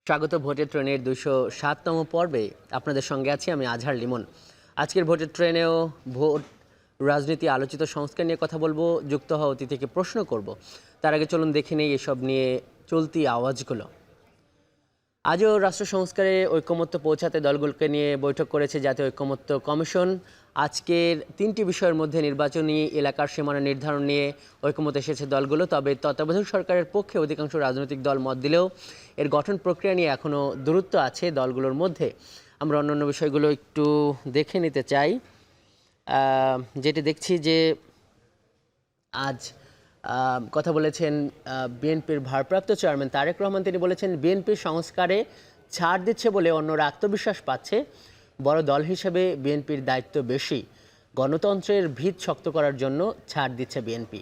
স্বাগত ভোটের ট্রেনের ২০৭তম পর্বে আপনাদের সঙ্গে আছি আমি আজহার লিমন। আজকের ভোটের ট্রেনেও ভোট রাজনীতি আলোচিত সংস্কার নিয়ে কথা বলবো, যুক্ত হওয়া অতিথিকে প্রশ্ন করব। তার আগে চলুন দেখে নেই এসব নিয়ে চলতি আওয়াজগুলো। আজও রাষ্ট্র সংস্কারে ঐকমত্য পৌঁছাতে দলগুলোকে নিয়ে বৈঠক করেছে জাতীয় ঐকমত্য কমিশন। আজকের ৩টি বিষয়ের মধ্যে নির্বাচনী এলাকার সীমানা নির্ধারণ নিয়ে ঐকমত্য এসেছে দলগুলো, তবে তত্ত্বাবধায়ক সরকারের পক্ষে অধিকাংশ রাজনৈতিক দল মত দিলেও এর গঠন প্রক্রিয়া নিয়ে এখনও দূরত্ব আছে দলগুলোর মধ্যে। আমরা অন্যান্য বিষয়গুলো একটু দেখে নিতে চাই। যেটি দেখছি যে আজ কথা বলেছেন বিএনপির ভারপ্রাপ্ত চেয়ারম্যান তারেক রহমান। তিনি বলেছেন বিএনপির সংস্কারে ছাড় দিচ্ছে বলে অন্যরা আত্মবিশ্বাস পাচ্ছে। বড় দল হিসেবে বিএনপির দায়িত্ব বেশি, গণতন্ত্রের ভিত শক্ত করার জন্য ছাড় দিচ্ছে বিএনপি।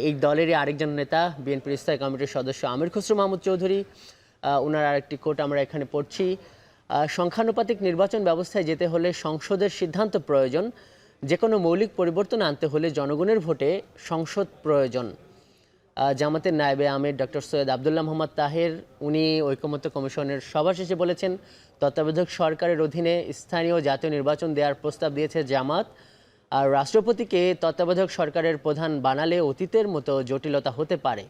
এই দলেরই আরেকজন নেতা বিএনপির স্থায়ী কমিটির সদস্য আমির খসরু মাহমুদ চৌধুরী, ওনার আরেকটি কোট আমরা এখানে পড়ছি। সংখ্যানুপাতিক নির্বাচন ব্যবস্থায় যেতে হলে সংসদের সিদ্ধান্ত প্রয়োজন, যে কোনো মৌলিক পরিবর্তন আনতে হলে জনগণের ভোটে সংসদ প্রয়োজন। জামাতের নায়েবে আমির ডক্টর সৈয়দ আবদুল্লাহ মোহাম্মদ তাহের, উনি ঐকমত্য কমিশনের সভা শেষে বলেছেন তত্ত্বাবধায়ক সরকারের অধীনে স্থানীয় জাতীয় নির্বাচন দেওয়ার প্রস্তাব দিয়েছে জামাত। আর রাষ্ট্রপতিকে তত্ত্বাবধায়ক সরকারের প্রধান বানালে অতীতের মতো জটিলতা হতে পারে।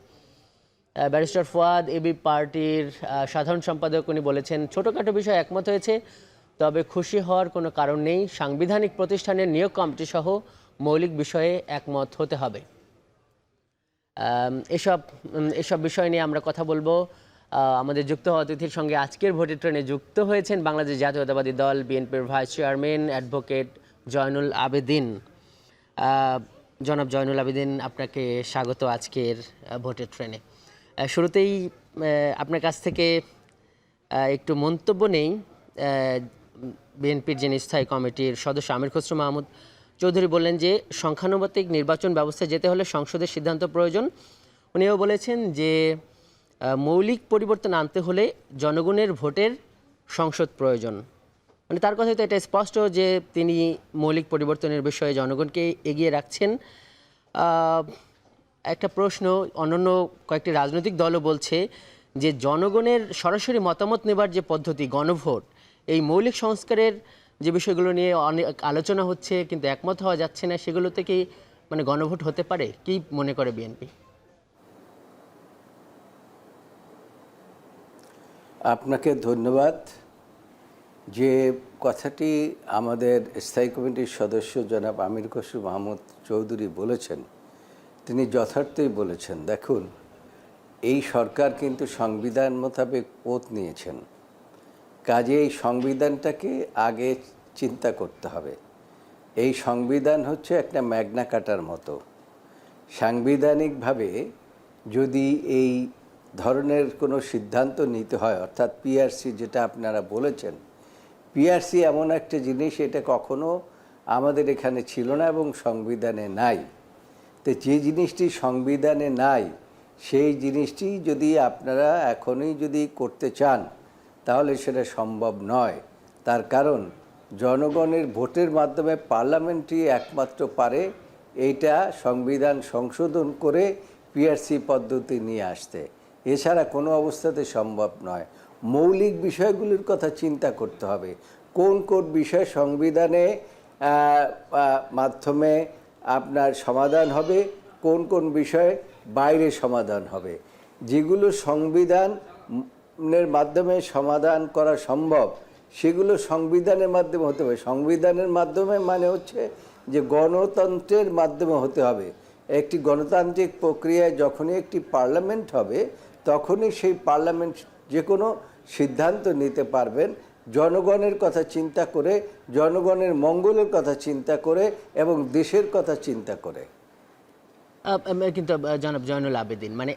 ব্যারিস্টার ফুয়াদ এবি পার্টির সাধারণ সম্পাদক, উনি বলেছেন ছোটোখাটো বিষয়ে একমত হয়েছে, তবে খুশি হওয়ার কোনো কারণ নেই। সাংবিধানিক প্রতিষ্ঠানের নিয়োগ কমিটি সহ মৌলিক বিষয়ে একমত হতে হবে। এসব বিষয় নিয়ে আমরা কথা বলবো আমাদের যুক্ত হওয়া অতিথির সঙ্গে। আজকের ভোটের ট্রেনে যুক্ত হয়েছেন বাংলাদেশ জাতীয়তাবাদী দল বিএনপির vice chairman advocate Zainul Abedin. জনাব জয়নুল আবেদিন, আপনাকে স্বাগত আজকের ভোটের ট্রেনে। শুরুতেই আপনার কাছ থেকে একটু মন্তব্য নেই। বিএনপির যিনি স্থায়ী কমিটির সদস্য আমির খসরু মাহমুদ চৌধুরী বললেন যে সংখ্যানুপাতিক নির্বাচন ব্যবস্থায় যেতে হলে সংসদের সিদ্ধান্ত প্রয়োজন। উনিও বলেছেন যে মৌলিক পরিবর্তন আনতে হলে জনগণের ভোটের সংসদ প্রয়োজন। মানে তার কথাই তো এটা স্পষ্ট যে তিনি মৌলিক পরিবর্তনের বিষয়ে জনগণকে এগিয়ে রাখছেন। একটা প্রশ্ন, অন্যান্য কয়েকটি রাজনৈতিক দলও বলছে যে জনগণের সরাসরি মতামত নেবার যে পদ্ধতি গণভোট, এই মৌলিক সংস্কারের যে বিষয়গুলো নিয়ে অনেক আলোচনা হচ্ছে কিন্তু একমত হওয়া যাচ্ছে না, সেগুলো থেকে মানে গণভোট হতে পারে, কি মনে করে বিএনপি? আপনাকে ধন্যবাদ। যে কথাটি আমাদের স্থায়ী কমিটির সদস্য জনাব আমির খসরু মাহমুদ চৌধুরী বলেছেন, তিনি যথার্থই বলেছেন। দেখুন, এই সরকার কিন্তু সংবিধান মোতাবেক পথ নিয়েছেন, কাজে এই সংবিধানটাকে আগে চিন্তা করতে হবে। এই সংবিধান হচ্ছে একটা ম্যাগনা কাটার মতো। সাংবিধানিকভাবে যদি এই ধরনের কোনো সিদ্ধান্ত নিতে হয়, অর্থাৎ পিআরসি যেটা আপনারা বলেছেন, পিআরসি এমন একটা জিনিস, এটা কখনো আমাদের এখানে ছিল না এবং সংবিধানে নাই। তো যে জিনিসটি সংবিধানে নাই সেই জিনিসটি যদি আপনারা এখনই যদি করতে চান তাহলে সেটা সম্ভব নয়। তার কারণ জনগণের ভোটের মাধ্যমে পার্লামেন্টই একমাত্র পারে এইটা সংবিধান সংশোধন করে পিআরসি পদ্ধতি নিয়ে আসতে, এছাড়া কোনো অবস্থাতে সম্ভব নয়। মৌলিক বিষয়গুলির কথা চিন্তা করতে হবে, কোন কোন বিষয় সংবিধানে মাধ্যমে আপনার সমাধান হবে, কোন কোন বিষয়ে বাইরে সমাধান হবে। যেগুলো সংবিধানের মাধ্যমে সমাধান করা সম্ভব সেগুলো সংবিধানের মাধ্যমে হতে হবে। সংবিধানের মাধ্যমে মানে হচ্ছে যে গণতন্ত্রের মাধ্যমে হতে হবে। একটি গণতান্ত্রিক প্রক্রিয়ায় যখনই একটি পার্লামেন্ট হবে তখনই সেই পার্লামেন্ট যে কোনো সিদ্ধান্ত নিতে পারবেন জনগণের কথা চিন্তা করে, জনগণের মঙ্গলের কথা চিন্তা করে এবং দেশের কথা চিন্তা করে। কিন্তু জনাব জয়নুল আবেদিন, মানে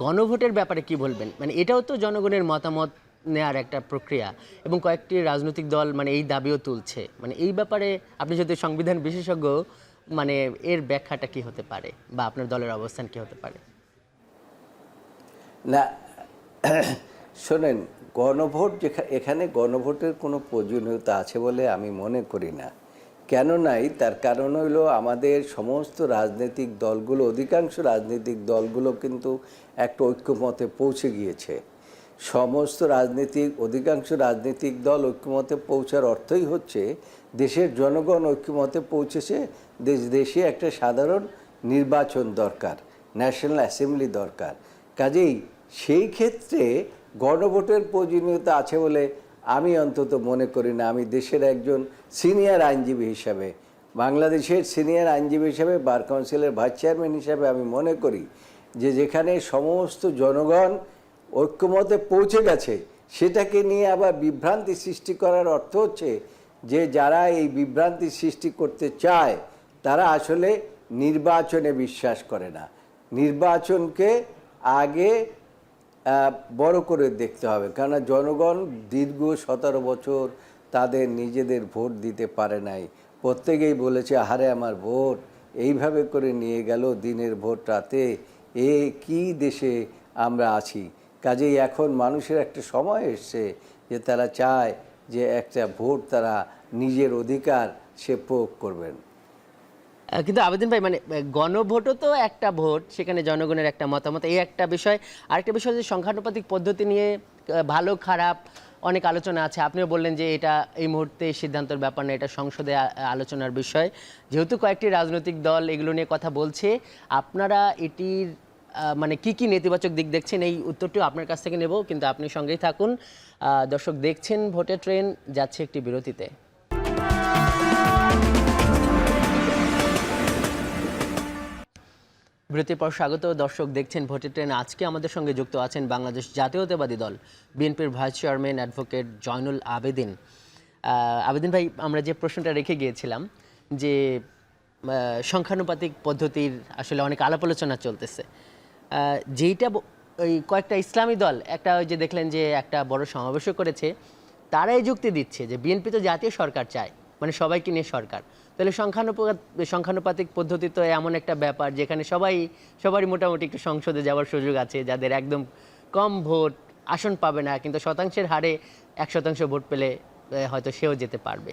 গণভোটের ব্যাপারে কি বলবেন? মানে এটাও তো জনগণের মতামত নেওয়ার একটা প্রক্রিয়া এবং কয়েকটি রাজনৈতিক দল মানে এই দাবিও তুলছে। মানে এই ব্যাপারে আপনি যদি সংবিধান বিশেষজ্ঞ, মানে এর ব্যাখ্যাটা কি হতে পারে বা আপনার দলের অবস্থান কি হতে পারে? না, শোনেন, গণভোট এখানে গণভোটের কোনো প্রয়োজনীয়তা আছে বলে আমি মনে করি না। কেন নাই, তার কারণ হলো আমাদের সমস্ত রাজনৈতিক দলগুলো, অধিকাংশ রাজনৈতিক দলগুলো কিন্তু একটা ঐক্যমতে পৌঁছে গিয়েছে। সমস্ত অধিকাংশ রাজনৈতিক দল ঐক্যমতে পৌঁছার অর্থই হচ্ছে দেশের জনগণ ঐক্যমতে পৌঁছেছে, দেশে একটা সাধারণ নির্বাচন দরকার, ন্যাশনাল অ্যাসেম্বলি দরকার। কাজেই সেই ক্ষেত্রে গণভোটের প্রয়োজনীয়তা আছে বলে আমি অন্তত মনে করি না। আমি দেশের একজন সিনিয়র আইনজীবী হিসাবে, বাংলাদেশের সিনিয়র আইনজীবী হিসাবে, বার কাউন্সিলের ভাইস চেয়ারম্যান হিসাবে আমি মনে করি যে যেখানে সমস্ত জনগণ ঐক্যমতে পৌঁছে গেছে, সেটাকে নিয়ে আবার বিভ্রান্তি সৃষ্টি করার অর্থ হচ্ছে যে যারা এই বিভ্রান্তি সৃষ্টি করতে চায় তারা আসলে নির্বাচনে বিশ্বাস করে না। নির্বাচনকে আগে বড় করে দেখতে হবে, কারণ জনগণ দীর্ঘ 17 বছর তাদের নিজেদের ভোট দিতে পারে নাই। প্রত্যেকেই বলেছে আহারে আমার ভোট এইভাবে করে নিয়ে গেল দিনের ভোট রাতে, কি দেশে আমরা আছি। কাজেই এখন মানুষের একটা সময় এসছে যে তারা চায় যে একটা ভোট তারা নিজের অধিকার সে প্রয়োগ করবেন। কিন্তু আবেদন ভাই, মানে গণভোটও তো একটা ভোট, সেখানে জনগণের একটা মতামত, এই একটা বিষয়। আরেকটা বিষয় যে সংখ্যানুপাতিক পদ্ধতি নিয়ে ভালো খারাপ অনেক আলোচনা আছে। আপনিও বললেন যে এটা এই মুহূর্তে সিদ্ধান্তের ব্যাপার না, এটা সংসদে আলোচনার বিষয়। যেহেতু কয়েকটি রাজনৈতিক দল এগুলো নিয়ে কথা বলছে, আপনারা এটির মানে কি কি নেতিবাচক দিক দেখছেন, এই উত্তরটিও আপনার কাছ থেকে নেব, কিন্তু আপনি সঙ্গেই থাকুন। দর্শক দেখছেন ভোটের ট্রেন, যাচ্ছে একটি বিরতিতে। বিরতির পর স্বাগত। দর্শক দেখছেন ভোটের ট্রেন। আজকে আমাদের সঙ্গে যুক্ত আছেন বাংলাদেশ জাতীয়তাবাদী দল বিএনপির vice chairman advocate Zainul Abedin. Abedin ভাই, আমরা যে প্রশ্নটা রেখে গিয়েছিলাম যে সংখ্যানুপাতিক পদ্ধতির আসলে অনেক আলাপ আলোচনা চলতেছে, যেইটা ওই কয়েকটা ইসলামী দল একটা ওই যে দেখলেন যে একটা বড় সমাবেশও করেছে, তারাই যুক্তি দিচ্ছে যে বিএনপি তো জাতীয় সরকার চায়, মানে সবাইকে নিয়ে সরকার। তাহলে সংখ্যানুপাতিক পদ্ধতি তো এমন একটা ব্যাপার যেখানে সবারই মোটামুটি একটু সংসদে যাওয়ার সুযোগ আছে, যাদের একদম কম ভোট আসন পাবে না, কিন্তু শতাংশের হারে 1% ভোট পেলে হয়তো সেও যেতে পারবে।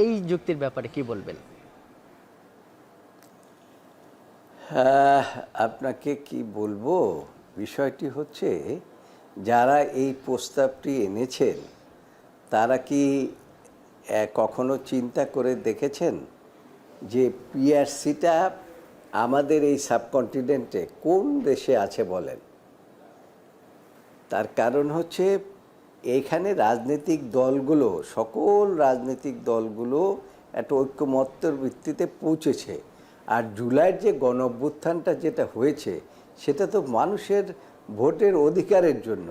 এই যুক্তির ব্যাপারে কি বলবেন? আপনাকে কি বলবো, বিষয়টি হচ্ছে যারা এই প্রস্তাবটি এনেছেন তারা কি কখনো চিন্তা করে দেখেছেন যে পিআরসিটা আমাদের এই সাবকন্টিনেন্টে কোন দেশে আছে বলেন? তার কারণ হচ্ছে এইখানে রাজনৈতিক দলগুলো, সকল রাজনৈতিক দলগুলো একটা ঐক্যমত্যের ভিত্তিতে পৌঁছেছে। আর জুলাইয়ের যে গণঅভ্যুত্থানটা যেটা হয়েছে সেটা তো মানুষের ভোটের অধিকারের জন্য।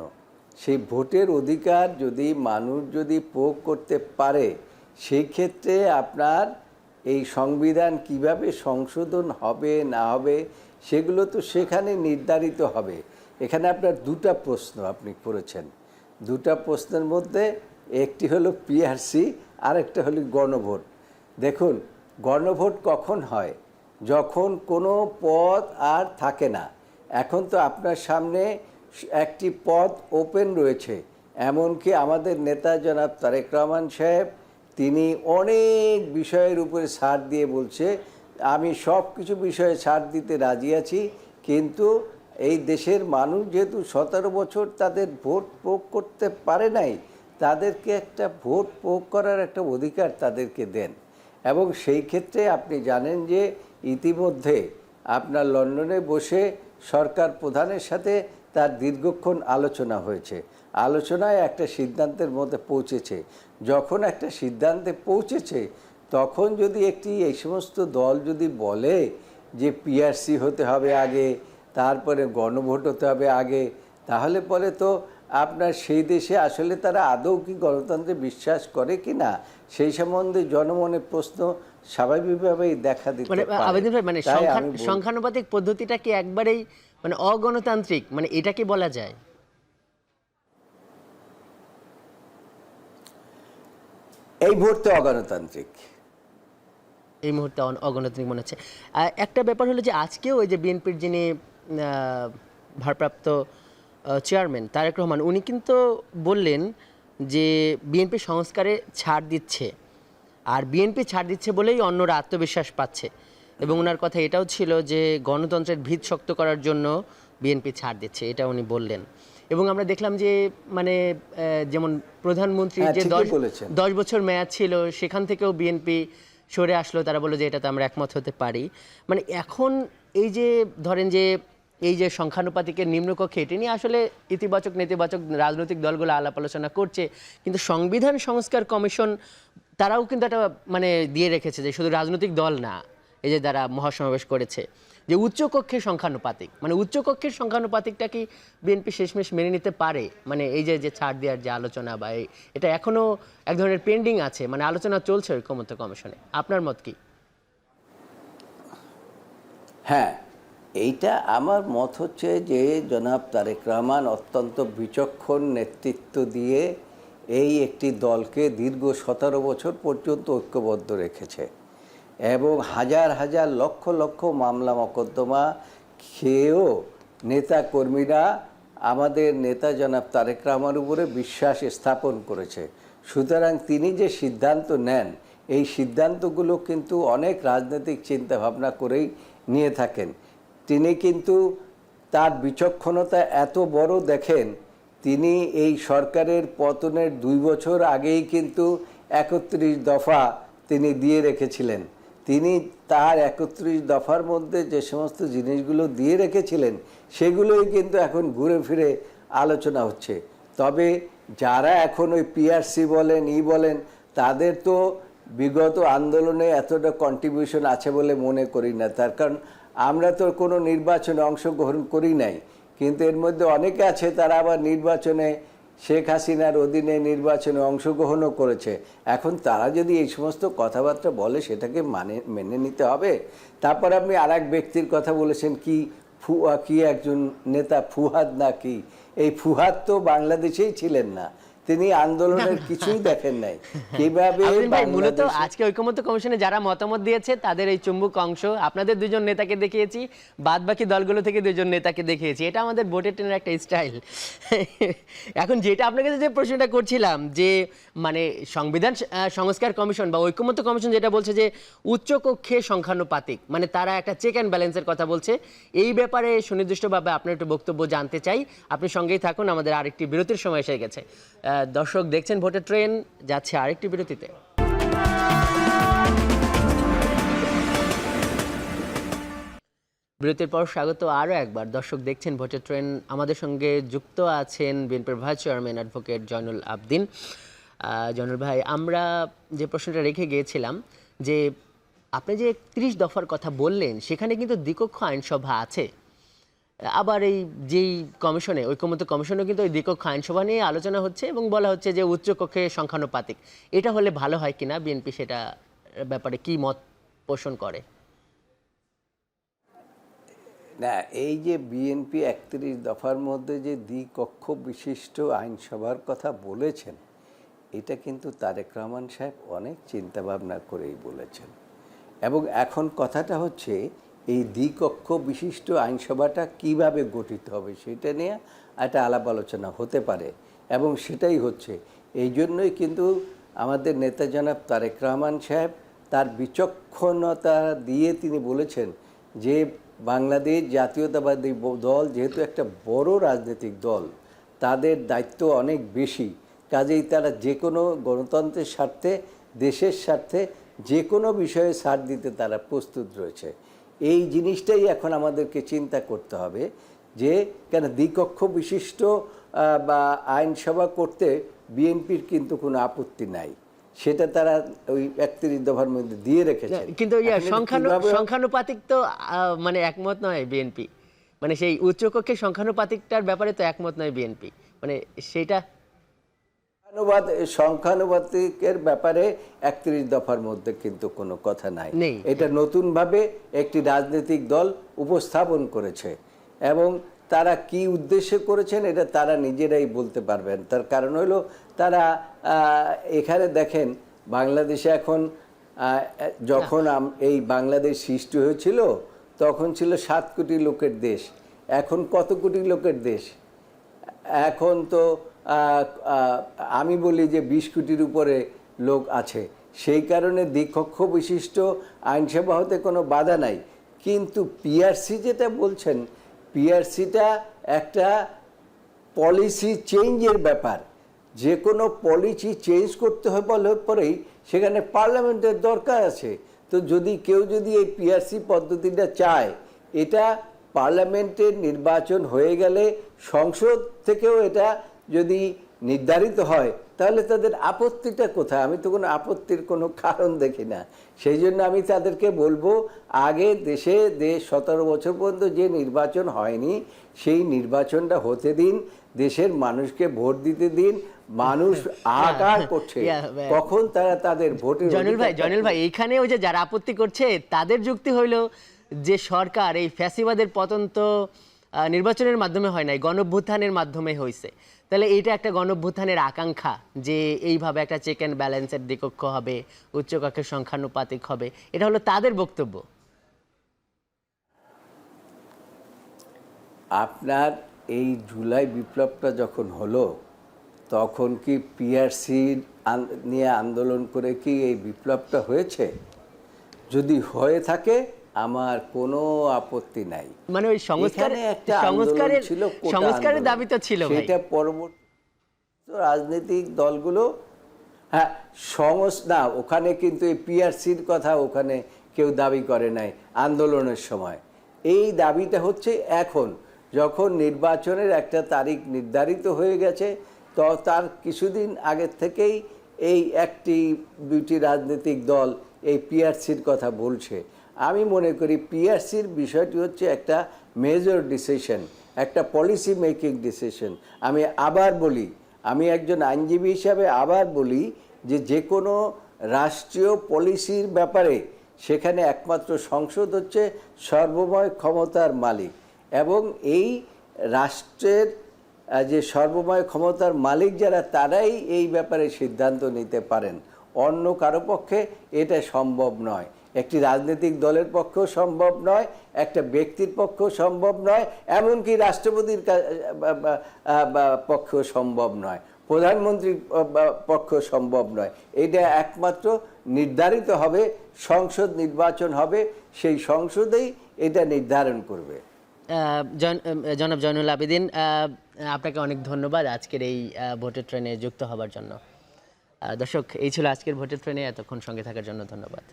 সেই ভোটের অধিকার যদি মানুষ যদি প্রয়োগ করতে পারে, সেই ক্ষেত্রে আপনার এই সংবিধান কিভাবে সংশোধন হবে না হবে সেগুলো তো সেখানে নির্ধারিত হবে। এখানে আপনার দুটা প্রশ্ন আপনি করেছেন, দুটা প্রশ্নের মধ্যে একটি হলো পিআরসি আর একটা হলো গণভোট। দেখুন, গণভোট কখন হয়? যখন কোনো পদ আর থাকে না। এখন তো আপনার সামনে একটি পদ ওপেন রয়েছে, এমনকি আমাদের নেতা জনাব তারেক রহমান সাহেব তিনি অনেক বিষয়ের উপরে ছাড় দিয়ে বলছে আমি সব কিছু বিষয়ে ছাড় দিতে রাজি আছি, কিন্তু এই দেশের মানুষ যেহেতু 17 বছর তাদের ভোট প্রয়োগ করতে পারে নাই, তাদেরকে একটা ভোট প্রয়োগ করার একটা অধিকার তাদেরকে দেন। এবং সেই ক্ষেত্রে আপনি জানেন যে ইতিমধ্যে আপনার লন্ডনে বসে সরকার প্রধানের সাথে তার দীর্ঘক্ষণ আলোচনা হয়েছে। আলোচনায় একটা সিদ্ধান্তের মধ্যে পৌঁছেছে। যখন একটা সিদ্ধান্তে পৌঁছেছে তখন যদি এই সমস্ত দল যদি বলে যে পিআরসি হতে হবে আগে, তারপরে গণভোট হতে হবে আগে, তাহলে পরে তো আপনার সেই দেশে আসলে তারা আদৌ কি গণতন্ত্রে বিশ্বাস করে কি না সেই সম্বন্ধে জনমনে প্রশ্ন স্বাভাবিকভাবেই দেখা দিতে পারে। আবেদন ভাই, মানে সংখ্যানুপাতিক পদ্ধতিটা কি একবারেই মানে অগণতান্ত্রিক, মানে এটা কি বলা যায়? এই মুহূর্তে অগণতান্ত্রিক, এই মুহূর্তে অগণতান্ত্রিক মনে হচ্ছে। একটা ব্যাপার হলো যে আজকেও ওই যে বিএনপির যিনি ভারপ্রাপ্ত চেয়ারম্যান তারেক রহমান, উনি কিন্তু বললেন যে বিএনপি সংস্কারে ছাড় দিচ্ছে, আর বিএনপি ছাড় দিচ্ছে বলেই অন্যরা আত্মবিশ্বাস পাচ্ছে। এবং ওনার কথা এটাও ছিল যে গণতন্ত্রের ভিত শক্ত করার জন্য বিএনপি ছাড় দিচ্ছে, এটা উনি বললেন। এবং আমরা দেখলাম যে মানে যেমন প্রধানমন্ত্রী হ্যাঁ, যে ঠিকই বলেছেন। 10 বছর মেয়াদ ছিল সেখান থেকেও বিএনপি সরে আসলো, তারা বললো যে এটাতে আমরা একমত হতে পারি। মানে এখন এই যে ধরেন যে এই যে সংখ্যানুপাতিকের নিম্নকক্ষে এটি নিয়ে আসলে ইতিবাচক নেতিবাচক রাজনৈতিক দলগুলো আলাপ আলোচনা করছে, কিন্তু সংবিধান সংস্কার কমিশন তারাও কিন্তু একটা মানে দিয়ে রেখেছে যে শুধু রাজনৈতিক দল না, এই যে যারা মহাসমাবেশ করেছে যে উচ্চকক্ষের সংখ্যানুপাতিক, মানে উচ্চকক্ষের সংখ্যানুপাতিকটা কি বিএনপি শেষমেশ মেনে নিতে পারে? মানে এই যে যে ছাড় দেওয়ার যে আলোচনা বা এটা এখনো এক ধরনের পেন্ডিং আছে, মানে আলোচনা চলছে ঐকমত্য কমিশনে, আপনার মত কি? হ্যাঁ, এইটা আমার মত হচ্ছে যে জনাব তারেক রহমান অত্যন্ত বিচক্ষণ নেতৃত্ব দিয়ে এই একটি দলকে দীর্ঘ 17 বছর পর্যন্ত ঐক্যবদ্ধ রেখেছে এবং হাজার হাজার লক্ষ লক্ষ মামলা মকদ্দমা খেয়েও নেতা কর্মীরা আমাদের নেতা জনাব তারেক রহমানের উপরে বিশ্বাস স্থাপন করেছে। সুতরাং তিনি যে সিদ্ধান্ত নেন এই সিদ্ধান্তগুলো কিন্তু অনেক রাজনৈতিক চিন্তাভাবনা করেই নিয়ে থাকেন। তিনি কিন্তু তার বিচক্ষণতা এত বড় দেখেন, তিনি এই সরকারের পতনের 2 বছর আগেই কিন্তু 31 দফা তিনি দিয়ে রেখেছিলেন। তিনি তার 31 দফার মধ্যে যে সমস্ত জিনিসগুলো দিয়ে রেখেছিলেন সেগুলোই কিন্তু এখন ঘুরে ফিরে আলোচনা হচ্ছে। তবে যারা এখন ওই পিআরসি বলেন বলেন তাদের তো বিগত আন্দোলনে এতটা কন্ট্রিবিউশন আছে বলে মনে করি না। তার কারণ আমরা তো কোনো নির্বাচনে অংশগ্রহণ করি নাই, কিন্তু এর মধ্যে অনেকে আছে তারা আবার নির্বাচনে শেখ হাসিনার অধীনে নির্বাচনে অংশগ্রহণও করেছে। এখন তারা যদি এই সমস্ত কথাবার্তা বলে সেটাকে মেনে নিতে হবে। তারপর আপনি আর এক ব্যক্তির কথা বলেছেন কি একজন নেতা ফুহাদ নাকি, এই ফুহাদ তো বাংলাদেশেই ছিলেন না, তিনি আন্দোলনের কিছুই দেখেন নাই। কিভাবে মূলত আজকে ঐকমত্য কমিশনে যারা মতামত দিয়েছে তাদের এই চুম্বক অংশ, আপনাদের দুজন নেতাকে দেখিয়েছি, বাদ বাকি দলগুলো থেকে দুজন নেতাকে দেখিয়েছি, এটা আমাদের ভোটের ট্রেনের একটা স্টাইল। এখন যেটা আপনার কাছে যে প্রশ্নটা করছিলাম যে মানে সংবিধান সংস্কার কমিশন বা ঐকমত্য কমিশন যেটা বলছে যে উচ্চকক্ষে সংখ্যানুপাতিক, মানে তারা একটা চেক অ্যান্ড ব্যালেন্সের কথা বলছে, এই ব্যাপারে সুনির্দিষ্টভাবে আপনার একটু বক্তব্য জানতে চাই। আপনি সঙ্গেই থাকুন, আমাদের আরেকটি বিরতির সময় এসে গেছে। দর্শক দেখছেন ভোটের ট্রেন, যাচ্ছে আরেকটি বিরতিতে। বিরতির পর স্বাগত আরও একবার। দর্শক দেখছেন ভোটের ট্রেন, আমাদের সঙ্গে যুক্ত আছেন বিএনপির vice chairman advocate Joynul Abedin. Joynul ভাই, আমরা যে প্রশ্নটা রেখে গিয়েছিলাম যে আপনি যে 31 দফার কথা বললেন সেখানে কিন্তু দ্বিকক্ষ আইনসভা আছে, আবার এই যেই কমিশনে ঐকমত্য কমিশনে কিন্তু ওই দ্বিকক্ষ আইনসভা নিয়ে আলোচনা হচ্ছে এবং বলা হচ্ছে যে উচ্চকক্ষে সংখ্যানুপাতিক, এটা হলে ভালো হয় কিনা, বিএনপি সেটা ব্যাপারে কি মত পোষণ করে? না, এই যে বিএনপি 31 দফার মধ্যে যে দ্বিকক্ষ বিশিষ্ট আইনসভার কথা বলেছেন, এটা কিন্তু তারেক রহমান সাহেব অনেক চিন্তাভাবনা করেই বলেছেন। এবং এখন কথাটা হচ্ছে এই দ্বিকক্ষ বিশিষ্ট আইনসভাটা কিভাবে গঠিত হবে সেটা নিয়ে একটা আলাপ আলোচনা হতে পারে, এবং সেটাই হচ্ছে। এই জন্যই কিন্তু আমাদের নেতা জনাব তারেক রহমান সাহেব তার বিচক্ষণতা দিয়ে তিনি বলেছেন যে বাংলাদেশ জাতীয়তাবাদী দল যেহেতু একটা বড় রাজনৈতিক দল, তাদের দায়িত্ব অনেক বেশি, কাজেই তারা যে কোনো গণতন্ত্রের স্বার্থে, দেশের স্বার্থে যে কোনো বিষয়ে ছাড় দিতে তারা প্রস্তুত রয়েছে। এই জিনিসটাই এখন আমাদেরকে চিন্তা করতে হবে যে কেন দ্বিকক্ষ বিশিষ্ট বা আইনসভা করতে বিএনপির কিন্তু কোনো আপত্তি নাই, সেটা তারা ওই 31 দফার মধ্যে দিয়ে রেখেছে। কিন্তু সংখ্যানুপাতিক তো মানে একমত নয় বিএনপি, মানে সেই উচ্চকক্ষে সংখ্যানুপাতিকটার ব্যাপারে তো একমত নয় বিএনপি, মানে সেইটা সংখ্যানুপাতিকের ব্যাপারে 31 দফার মধ্যে কিন্তু কোনো কথা নাই। এটা নতুনভাবে একটি রাজনৈতিক দল উপস্থাপন করেছে এবং তারা কি উদ্দেশ্যে করেছেন এটা তারা নিজেরাই বলতে পারবেন। তার কারণ হলো তারা এখানে দেখেন বাংলাদেশে এখন যখন এই বাংলাদেশ সৃষ্টি হয়েছিল তখন ছিল 7 কোটি লোকের দেশ, এখন কত কোটি লোকের দেশ? এখন তো আমি বলি যে 20 কোটির উপরে লোক আছে। সেই কারণে দ্বিকক্ষ বিশিষ্ট আইনসভা হতে কোনো বাধা নাই। কিন্তু পিআরসি যেটা বলছেন, পিআরসিটা একটা পলিসি চেঞ্জের ব্যাপার। যে কোনো পলিসি চেঞ্জ করতে হয় বলে পরেই সেখানে পার্লামেন্টের দরকার আছে। তো যদি এই পিআরসি পদ্ধতিটা চায়, এটা পার্লামেন্টের নির্বাচন হয়ে গেলে সংসদ থেকেও এটা যদি নির্ধারিত হয়, তাহলে তাদের আপত্তিটা কোথায়? আমি তো কোনো আপত্তির কোনো কারণ দেখি না। সেই জন্য আমি তাদেরকে বলবো, আগে দেশে 17 বছর পর্যন্ত যে নির্বাচন হয়নি সেই নির্বাচনটা হতে দিন, দেশের মানুষকে ভোট দিতে দিন। মানুষ আকার করছে, তখন তারা তাদের ভোটের জয়নুল ভাই এইখানে ওই যে যারা আপত্তি করছে তাদের যুক্তি হইল যে সরকার এই ফ্যাসিবাদের পতন তো নির্বাচনের মাধ্যমে হয় নাই, গণঅভ্যুত্থানের মাধ্যমে হয়েছে। তাহলে এইটা একটা গণঅভ্যুত্থানের আকাঙ্ক্ষা যে এইভাবে একটা চেক অ্যান্ড ব্যালেন্সের দ্বিকক্ষ হবে, উচ্চকক্ষের সংখ্যানুপাতিক হবে, এটা হলো তাদের বক্তব্য। আপনার এই জুলাই বিপ্লবটা যখন হলো, তখন কি পিআরসি নিয়ে আন্দোলন করে কি এই বিপ্লবটা হয়েছে? যদি হয়ে থাকে আমার কোনো আপত্তি নাই। মানে ওই সংস্কারের দাবি তো ছিল, সেটা পরবর্তী রাজনৈতিক দলগুলো, হ্যাঁ, না, ওখানে কিন্তু এই পিআরসির কথা ওখানে কেউ দাবি করে নাই আন্দোলনের সময়। এই দাবিটা হচ্ছে এখন, যখন নির্বাচনের একটা তারিখ নির্ধারিত হয়ে গেছে, তো তার কিছুদিন আগের থেকেই এই দুইটি রাজনৈতিক দল এই পিআরসির কথা বলছে। আমি মনে করি পিআরসির বিষয়টি হচ্ছে একটা মেজর ডিসিশন, একটা পলিসি মেকিং ডিসিশন। আমি আবার বলি, আমি একজন আইনজীবী হিসাবে আবার বলি যে কোনো রাষ্ট্রীয় পলিসির ব্যাপারে সেখানে একমাত্র সংসদ হচ্ছে সর্বময় ক্ষমতার মালিক, এবং এই রাষ্ট্রের যে সর্বময় ক্ষমতার মালিক যারা, তারাই এই ব্যাপারে সিদ্ধান্ত নিতে পারেন। অন্য কারো পক্ষে এটা সম্ভব নয়। একটি রাজনৈতিক দলের পক্ষেও সম্ভব নয়, একটা ব্যক্তির পক্ষেও সম্ভব নয়, এমনকি রাষ্ট্রপতির পক্ষেও সম্ভব নয়, প্রধানমন্ত্রীর পক্ষেও সম্ভব নয়। এটা একমাত্র নির্ধারিত হবে, সংসদ নির্বাচন হবে, সেই সংসদেই এটা নির্ধারণ করবে। জনাব জয়নুল আবেদিন, আপনাকে অনেক ধন্যবাদ আজকের এই ভোটের ট্রেনে যুক্ত হবার জন্য। দর্শক, এই ছিল আজকের ভোটের ট্রেনে, এতক্ষণ সঙ্গে থাকার জন্য ধন্যবাদ।